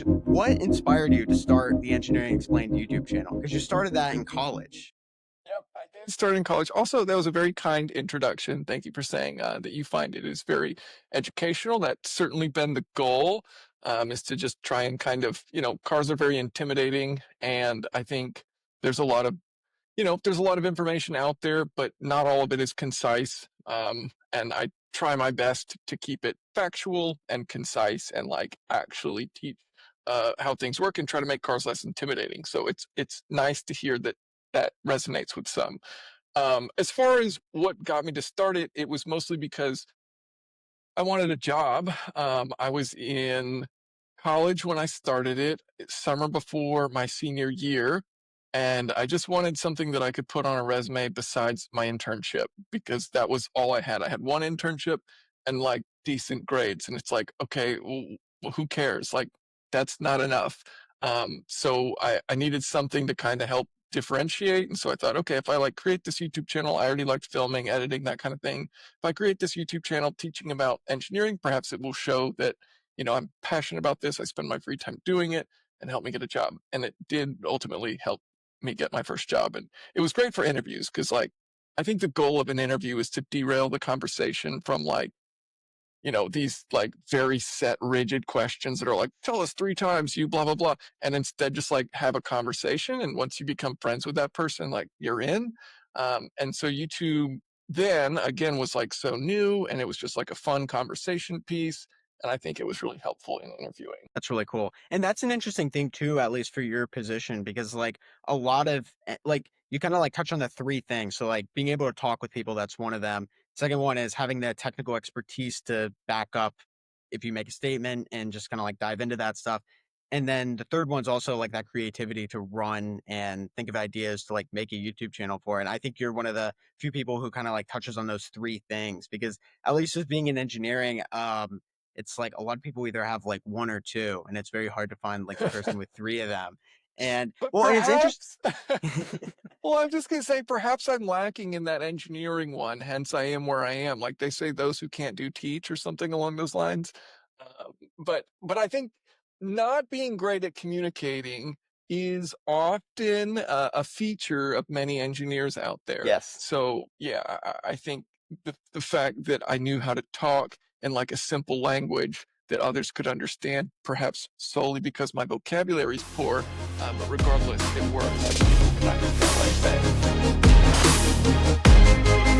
What inspired you to start the Engineering Explained YouTube channel? Because you started that in college. Yep, I did start in college. Also, that was a very kind introduction. Thank you for saying that you find it is very educational. That's certainly been the goal, is to just try and kind of, cars are very intimidating, and I think there's a lot of, there's a lot of information out there, but not all of it is concise. And I try my best to keep it factual and concise and like actually teach how things work and try to make cars less intimidating. So it's nice to hear that that resonates with some. As far as what got me to start it, it was mostly because I wanted a job. I was in college when I started it, summer before my senior year, and I just wanted something that I could put on a resume besides my internship because that was all I had. I had one internship and like decent grades, and it's like, okay, well, who cares? Like, that's not enough. So I needed something to kind of help differentiate. And so I thought, okay, if I like create this YouTube channel, I already liked filming, editing, that kind of thing. If I create this YouTube channel teaching about engineering, perhaps it will show that, I'm passionate about this. I spend my free time doing it and help me get a job. And it did ultimately help me get my first job. And it was great for interviews because like, I think the goal of an interview is to derail the conversation from like, these like very set, rigid questions that are like, tell us 3 times you blah, blah, blah. And instead just like have a conversation. And once you become friends with that person, like you're in. And so YouTube then again was like so new and it was just like a fun conversation piece. And I think it was really helpful in interviewing. That's really cool. And that's an interesting thing too, at least for your position, because like a lot of like you kind of like touch on the three things. So like being able to talk with people, that's one of them. Second one is having the technical expertise to back up if you make a statement and just kind of like dive into that stuff. And then the third one's also like that creativity to run and think of ideas to like make a YouTube channel for. And I think you're one of the few people who kind of like touches on those three things because at least as being in engineering, it's like a lot of people either have like one or two, and it's very hard to find like the person with three of them. And But well, and it's interesting. perhaps, well, I'm just going to say, perhaps I'm lacking in that engineering one. Hence, I am where I am. Like they say, those who can't do teach, or something along those lines. But I think not being great at communicating is often a feature of many engineers out there. Yes. So yeah, I think the fact that I knew how to talk in like a simple language that others could understand, perhaps solely because my vocabulary is poor, but regardless, it worked. Like people could understand what I'm saying.